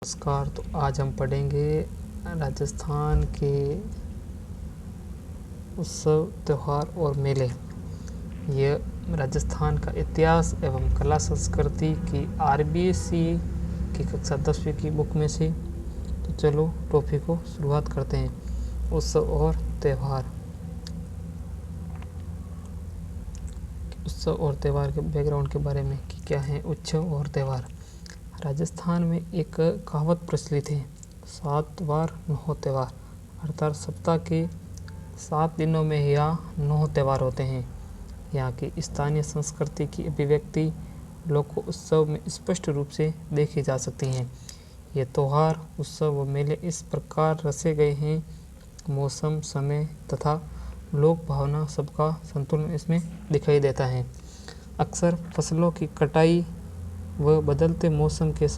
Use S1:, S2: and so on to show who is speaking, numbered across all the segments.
S1: नमस्कार। तो आज हम पढ़ेंगे राजस्थान के उत्सव, त्यौहार और मेले। यह राजस्थान का इतिहास एवं कला संस्कृति की RBC की कक्षा 10वीं की बुक में से। तो चलो टॉपिक को शुरुआत करते हैं। उत्सव और त्यौहार। उत्सव और त्यौहार के बैकग्राउंड के बारे में कि क्या है उत्सव और त्यौहार। राजस्थान में एक कहावत प्रचलित है, 7 बार 9 त्यौहार, अर्थात सप्ताह के 7 दिनों में यहाँ 9 त्यौहार होते हैं। यहाँ की स्थानीय संस्कृति की अभिव्यक्ति लोक उत्सव में स्पष्ट रूप से देखी जा सकती हैं। ये त्यौहार, उत्सव व मेले इस प्रकार रचे गए हैं, मौसम, समय तथा लोक भावना सबका संतुलन इसमें दिखाई देता है। अक्सर फसलों की कटाई व बदलते मौसम के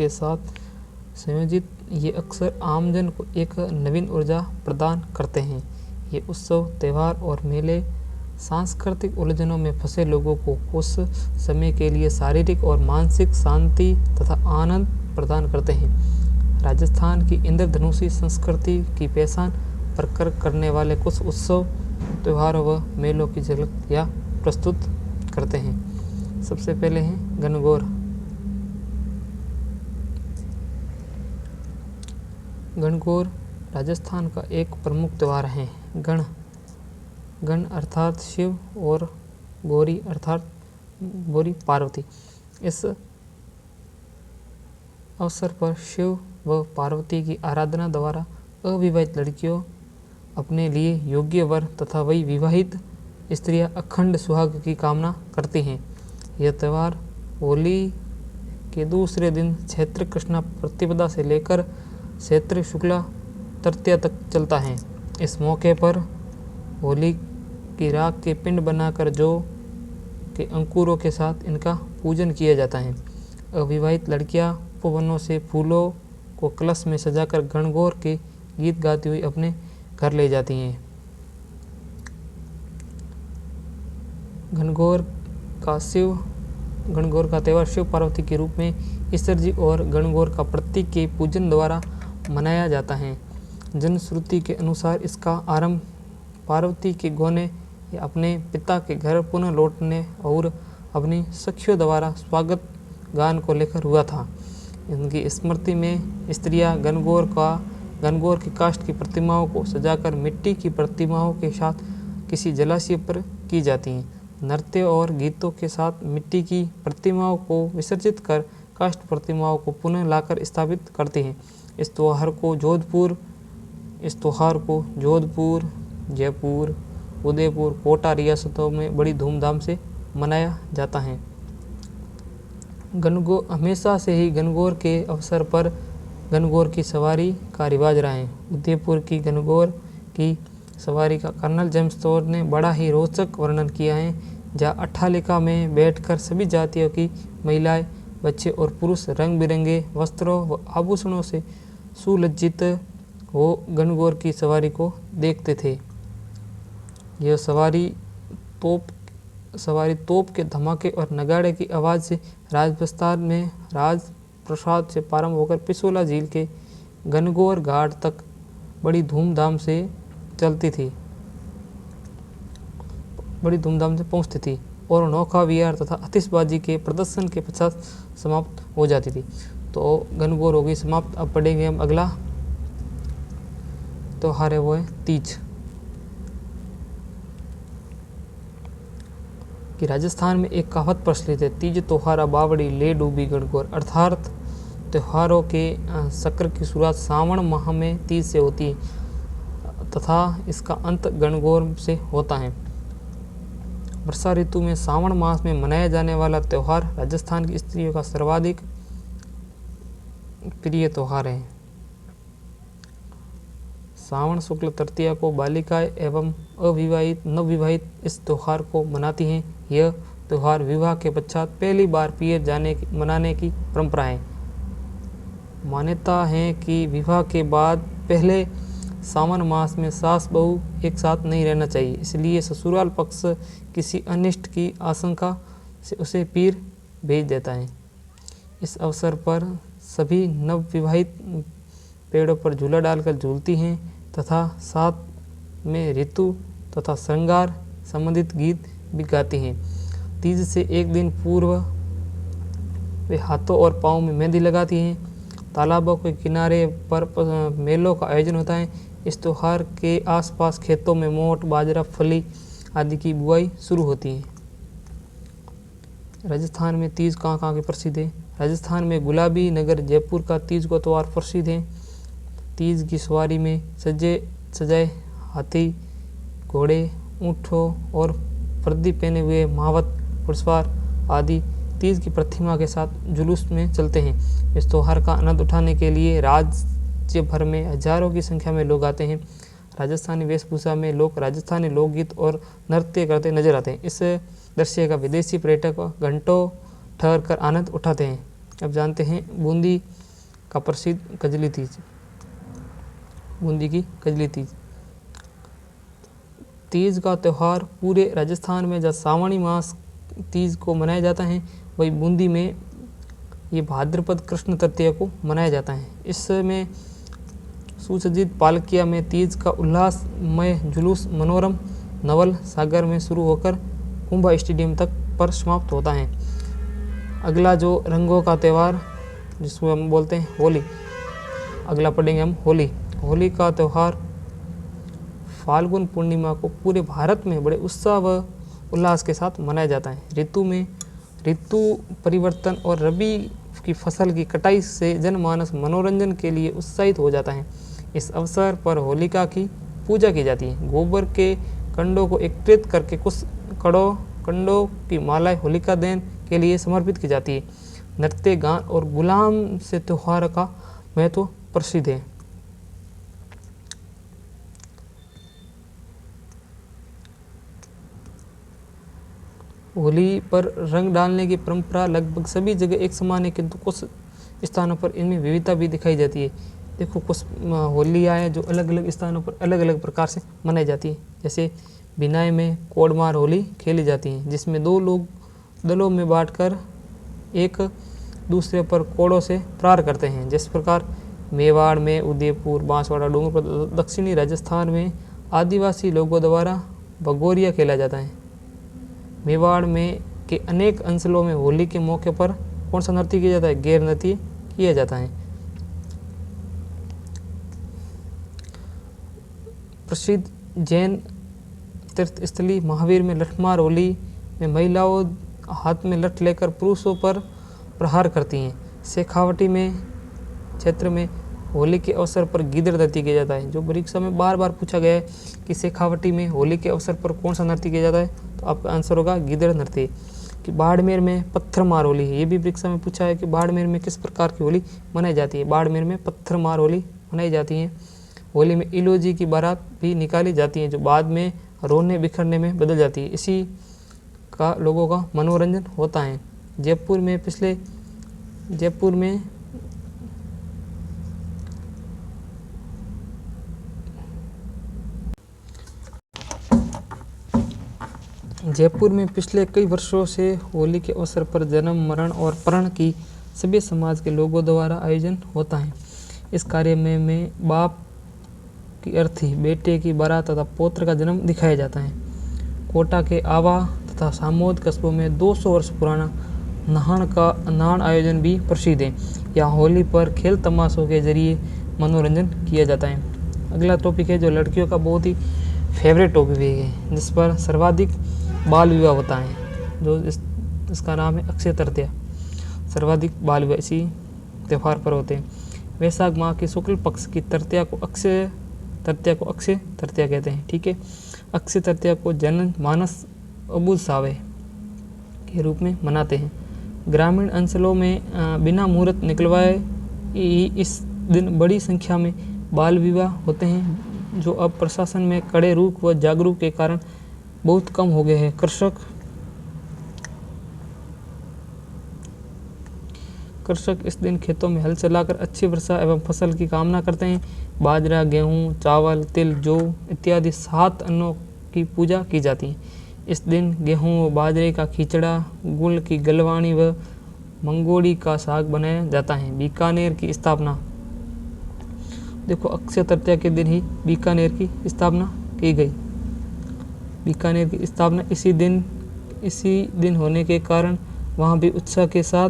S1: साथ संयोजित ये अक्सर आमजन को एक नवीन ऊर्जा प्रदान करते हैं। ये उत्सव, त्यौहार और मेले सांस्कृतिक उलझनों में फंसे लोगों को उस समय के लिए शारीरिक और मानसिक शांति तथा आनंद प्रदान करते हैं। राजस्थान की इंद्रधनुषी संस्कृति की पहचान प्रकट करने वाले कुछ उत्सव, त्योहारों व मेलों की झलक या प्रस्तुत करते हैं। सबसे पहले हैं गणगौर। गणगौर राजस्थान का एक प्रमुख त्यौहार है। गण अर्थात शिव और गौरी अर्थात गौरी पार्वती। इस अवसर पर शिव व पार्वती की आराधना द्वारा अविवाहित लड़कियों अपने लिए योग्य वर तथा वही विवाहित स्त्रियां अखंड सुहाग की कामना करती हैं। यह त्यौहार होली के दूसरे दिन चैत्र कृष्णा प्रतिपदा से लेकर चैत्र शुक्ला तृतीया तक चलता है। इस मौके पर होली की राख के पिंड बनाकर जौ के अंकुरों के साथ इनका पूजन किया जाता है। अविवाहित लड़कियां उपवनों से फूलों को कलश में सजाकर गणगौर के गीत गाती हुई अपने घर ले जाती हैं। गणगौर का त्यौहार शिव पार्वती के रूप में ईश्वर जी और गणगौर का प्रतीक के पूजन द्वारा मनाया जाता है। जनश्रुति के अनुसार इसका आरंभ पार्वती के गौने या अपने पिता के घर पुनः लौटने और अपनी सखियों द्वारा स्वागत गान को लेकर हुआ था। इनकी स्मृति में स्त्रियां गणगौर की काष्ठ की प्रतिमाओं को सजाकर मिट्टी की प्रतिमाओं के साथ किसी जलाशय पर की जाती हैं। नृत्य और गीतों के साथ मिट्टी की प्रतिमाओं को विसर्जित कर काष्ठ प्रतिमाओं को पुनः लाकर स्थापित करती हैं। इस त्यौहार को जोधपुर, जयपुर, उदयपुर, कोटा रियासतों में बड़ी धूमधाम से मनाया जाता है। हमेशा से ही गणगौर के अवसर पर गणगौर की सवारी का रिवाज रहा है। उदयपुर की गणगौर की सवारी का कर्नल जेम्स टोर ने बड़ा ही रोचक वर्णन किया है, जहाँ अट्टालिका में बैठकर सभी जातियों की महिलाएं, बच्चे और पुरुष रंग बिरंगे वस्त्रों व आभूषणों से सुलज्जित हो गणगौर की सवारी को देखते थे। यह सवारी तोप के धमाके और नगाड़े की आवाज़ से राजप्रसाद से प्रारंभ होकर पिसोला झील के गणगौर घाट तक बड़ी धूमधाम से पहुंचती थी और नौका विहार तथा आतिशबाजी के प्रदर्शन के पश्चात समाप्त हो जाती थी। तो गणगौर हो गई समाप्त। अब पढ़ेंगे हम अगला त्योहार है, वो है तीज। कि राजस्थान में एक कहावत प्रचलित है, तीज त्योहारा बावड़ी ले डूबी गणगौर। अर्थात त्योहारों के चक्र की शुरुआत सावन माह में तीज से होती है तथा इसका अंत गणगौर से होता है। वर्षा ऋतु में सावन मास में मनाया जाने वाला त्यौहार राजस्थान की स्त्रियों का सर्वाधिक प्रिय त्यौहार है। सावन शुक्ल तृतीया को बालिकाएं एवं नवविवाहित इस त्यौहार को मनाती हैं। यह त्यौहार विवाह के पश्चात पहली बार पिए मनाने की परंपरा है। मान्यता है कि विवाह के बाद पहले सावन मास में सास बहू एक साथ नहीं रहना चाहिए, इसलिए ससुराल पक्ष किसी अनिष्ट की आशंका से उसे पीर भेज देता है। इस अवसर पर सभी नवविवाहित पेड़ों पर झूला डालकर झूलती हैं तथा साथ में ऋतु तथा श्रृंगार संबंधित गीत भी गाती हैं। तीज से एक दिन पूर्व वे हाथों और पाँव में मेहंदी लगाती हैं। तालाबों के किनारे पर मेलों का आयोजन होता है। इस त्योहार के आसपास खेतों में मोट, बाजरा, फली आदि की बुआई शुरू होती है। राजस्थान में तीज कहाँ की प्रसिद्ध है? राजस्थान में गुलाबी नगर जयपुर का तीज को त्यौहार प्रसिद्ध है। तीज की सवारी में सजाए हाथी, घोड़े, ऊँटों और वर्दी पहने हुए महावत, घुड़सवार आदि तीज की प्रतिमा के साथ जुलूस में चलते हैं। इस त्यौहार का आनंद उठाने के लिए राज्य भर में हजारों की संख्या में लोग आते हैं। राजस्थानी वेशभूषा में लोग राजस्थानी लोकगीत और नृत्य करते नजर आते हैं। इस दृश्य का विदेशी पर्यटक घंटों ठहर कर आनंद उठाते हैं। अब जानते हैं बूंदी का प्रसिद्ध कजली तीज। बूंदी की कजली तीज। तीज का त्यौहार पूरे राजस्थान में जहाँ सावणी मास तीज को मनाया जाता है, वही बूंदी में ये भाद्रपद कृष्ण तृतीया को मनाया जाता है। इसमें सुसज्जित पालकिया में तीज का उल्लासमय जुलूस मनोरम नवल सागर में शुरू होकर कुंभा स्टेडियम तक पर समाप्त होता है। अगला जो रंगों का त्यौहार जिसको हम बोलते हैं होली, अगला पढ़ेंगे हम होली। होली का त्यौहार फाल्गुन पूर्णिमा को पूरे भारत में बड़े उत्साह व उल्लास के साथ मनाया जाता है। ऋतु परिवर्तन और रबी की फसल की कटाई से जनमानस मनोरंजन के लिए उत्साहित हो जाता है। इस अवसर पर होलिका की पूजा की जाती है। गोबर के कंडों को एकत्रित करके कुछ कंडों की मालाएं होलिका दहन के लिए समर्पित की जाती है। नृत्य, गान और गुलाम से त्योहार का महत्व प्रसिद्ध है। होली पर रंग डालने की परंपरा लगभग सभी जगह एक समान है, किंतु कुछ स्थानों पर इनमें विविधता भी दिखाई जाती है। देखो कुछ होलियाँ हैं जो अलग अलग स्थानों पर अलग अलग प्रकार से मनाई जाती है। जैसे बिनाई में कोडमार होली खेली जाती है, जिसमें दो लोग दलों में बांटकर एक दूसरे पर कोड़ों से प्रहार करते हैं। जिस प्रकार मेवाड़ में उदयपुर, बांसवाड़ा, डूंगरपुर, दक्षिणी राजस्थान में आदिवासी लोगों द्वारा भगोरिया खेला जाता है। मेवाड़ में के अनेक अंचलों में होली के मौके पर कौन सा नृत्य किया जाता है? गैर नृत्य किया जाता है। प्रसिद्ध जैन तीर्थस्थली महावीर में लठमार होली में महिलाओं हाथ में लठ लेकर पुरुषों पर प्रहार करती हैं। शेखावटी में क्षेत्र में होली के अवसर पर गिदड़ नृत्य किया जाता है। जो परीक्षा में बार बार पूछा गया है कि शेखावटी में होली के अवसर पर कौन सा नृत्य किया जाता है, तो आपका आंसर होगा गिदड़ नृत्य। कि बाड़मेर में पत्थर मार होली है, ये भी परीक्षा में पूछा है कि बाड़मेर में किस प्रकार की होली मनाई जाती है। बाड़मेर में पत्थर मार होली मनाई जाती है। होली में इलोजी की बारात भी निकाली जाती है, जो बाद में रोने बिखरने में बदल जाती है। इसी का लोगों का मनोरंजन होता है। जयपुर में पिछले कई वर्षों से होली के अवसर पर जन्म, मरण और प्रण की सभी समाज के लोगों द्वारा आयोजन होता है। इस कार्य में बाप की अर्थी, बेटे की बारात तथा पौत्र का जन्म दिखाया जाता है। कोटा के आवा तथा सामोद कस्बों में 200 वर्ष पुराना नहान आयोजन भी प्रसिद्ध है। यहाँ होली पर खेल तमाशों के जरिए मनोरंजन किया जाता है। अगला टॉपिक है जो लड़कियों का बहुत ही फेवरेट टॉपिक है, जिस पर सर्वाधिक बाल विवाह होता है, जो इसका नाम है अक्षय तृतीया। सर्वाधिक बाल विवाह इसी त्यौहार पर होते हैं। वैशाख माह की शुक्ल पक्ष की तृतीया को अक्षय तृतीया कहते हैं। ठीक है, अक्षय तृतीया को जन मानस अबूझ सावे के रूप में मनाते हैं। ग्रामीण अंचलों में बिना मुहूर्त निकलवाए इस दिन बड़ी संख्या में बाल विवाह होते हैं, जो अब प्रशासन में कड़े रुख व जागरूक के कारण बहुत कम हो गए हैं। कृषक इस दिन खेतों में हल चलाकर अच्छी वर्षा एवं फसल की कामना करते हैं। बाजरा, गेहूं, चावल, तिल, जौ इत्यादि 7 अन्नों की पूजा की जाती है। इस दिन गेहूँ व बाजरे का खिचड़ा, गुड़ की गलवानी व मंगोड़ी का साग बनाया जाता है। बीकानेर की स्थापना, देखो अक्षय तृतीया के दिन ही बीकानेर की स्थापना की गई। बीकानेर की स्थापना इसी दिन होने के कारण वहाँ भी उत्साह के साथ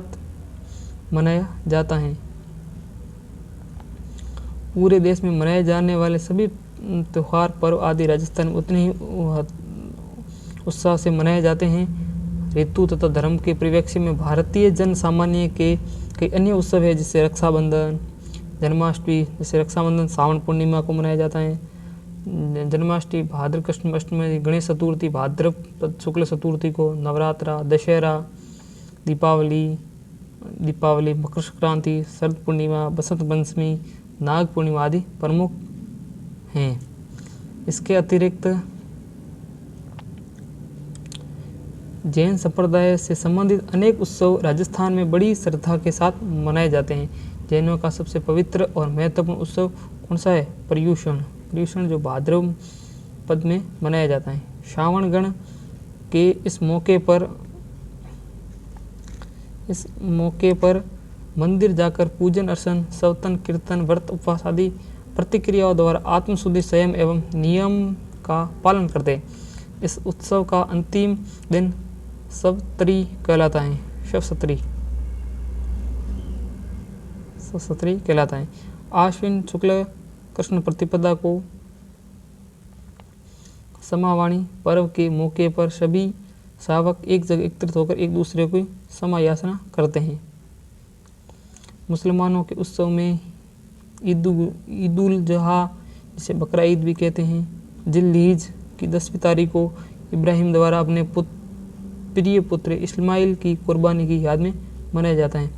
S1: मनाया जाता है। पूरे देश में मनाए जाने वाले सभी त्यौहार, पर्व आदि राजस्थान में उतने ही उत्साह से मनाए जाते हैं। ऋतु तथा धर्म के परिप्रेक्ष्य में भारतीय जन सामान्य के कई अन्य उत्सव है, जैसे रक्षाबंधन, जन्माष्टमी। जैसे रक्षाबंधन श्रावण पूर्णिमा को मनाया जाता है, जन्माष्टमी भाद्र कृष्ण अष्टमी, गणेश चतुर्थी भाद्रपद शुक्ल चतुर्थी को, नवरात्रा, दशहरा, दीपावली, मकर संक्रांति, शरद पूर्णिमा, बसंत पंचमी, नाग पूर्णिमा आदि प्रमुख हैं। इसके अतिरिक्त जैन संप्रदाय से संबंधित अनेक उत्सव राजस्थान में बड़ी श्रद्धा के साथ मनाए जाते हैं। जैनों का सबसे पवित्र और महत्वपूर्ण उत्सव कौन सा है? पर्युषण, जो भाद्रपद में मनाया जाता है। श्रावण गण के इस मौके पर मंदिर जाकर पूजन अर्चन, सवतन, कीर्तन, व्रत, उपवास आदि प्रतिक्रियाओं द्वारा आत्मशुद्धि, संयम एवं नियम का पालन करते हैं। इस उत्सव का अंतिम दिन सवतरी कहलाता है। सवतरी कहलाता है। आश्विन शुक्ल कृष्ण प्रतिपदा को समावाणी पर्व के मौके पर सभी श्रावक एक जगह एकत्रित होकर एक दूसरे की समायाचना करते हैं। मुसलमानों के उत्सव में ईद-उल जुहा, जिसे बकरा ईद भी कहते हैं, जिल्हिज की 10वीं तारीख को इब्राहिम द्वारा अपने प्रिय पुत्र इस्माइल की कुर्बानी की याद में मनाया जाता है।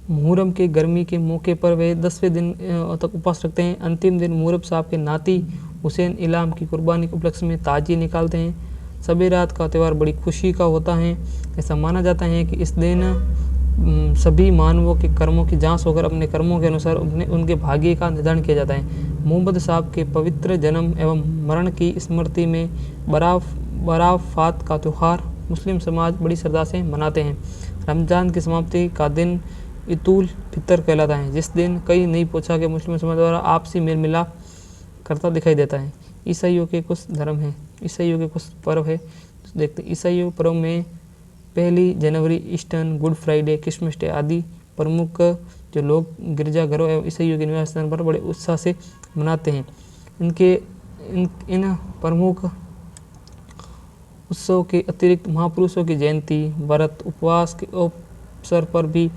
S1: मुहर्रम के गर्मी के मौके पर वे 10वें दिन तक उपवास रखते हैं। अंतिम दिन मुहर्रम साहब के नाती हुसैन इलाम की कुर्बानी के उपलक्ष्य में ताजिए निकालते हैं। सबे रात का त्यौहार बड़ी खुशी का होता है। ऐसा माना जाता है कि इस दिन सभी मानवों के कर्मों की जांच होकर अपने कर्मों के अनुसार उनके भाग्य का निर्धारण किया जाता है। मोहम्मद साहब के पवित्र जन्म एवं मरण की स्मृति में बराफात का त्यौहार मुस्लिम समाज बड़ी श्रद्धा से मनाते हैं। रमजान की समाप्ति का दिन ईद-उल फितर कहलाता है, जिस दिन कई नई पोशाक के मुस्लिम समाज द्वारा आपसी मेल मिलाप करता दिखाई देता है। ईसाइयों के कुछ धर्म है, ईसाइयों के कुछ पर्व है, देखते हैं। ईसाइयों पर्व में 1 जनवरी, Easter, good Friday, Christmas day आदि प्रमुख जो लोग गिरजाघरों एवं ईसाइयों के निवास स्थान पर बड़े उत्साह से मनाते हैं। इन प्रमुख उत्सव के अतिरिक्त महापुरुषों की जयंती, व्रत, उपवास के अवसर पर भी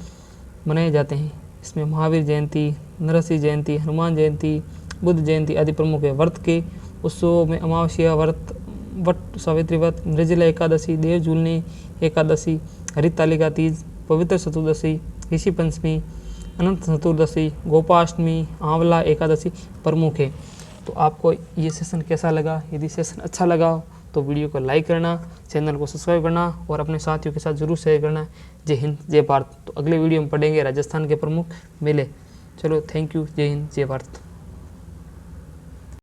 S1: मनाए जाते हैं। इसमें महावीर जयंती, नरसिंह जयंती, हनुमान जयंती, बुद्ध जयंती आदि प्रमुख है। व्रत के उत्सवों में अमावस्या व्रत, वट सावित्री व्रत, निर्जला एकादशी, देव झूलनी एकादशी, हरितालिका तीज, पवित्र चतुर्दशी, ऋषि पंचमी, अनंत चतुर्दशी, गोपाष्टमी, आंवला एकादशी प्रमुख है। तो आपको ये सेशन कैसा लगा? यदि सेशन अच्छा लगा तो वीडियो को लाइक करना, चैनल को सब्सक्राइब करना और अपने साथियों के साथ जरूर शेयर करना। जय हिंद, जय भारत। तो अगले वीडियो में पढ़ेंगे राजस्थान के प्रमुख मेले। चलो, थैंक यू। जय हिंद, जय भारत।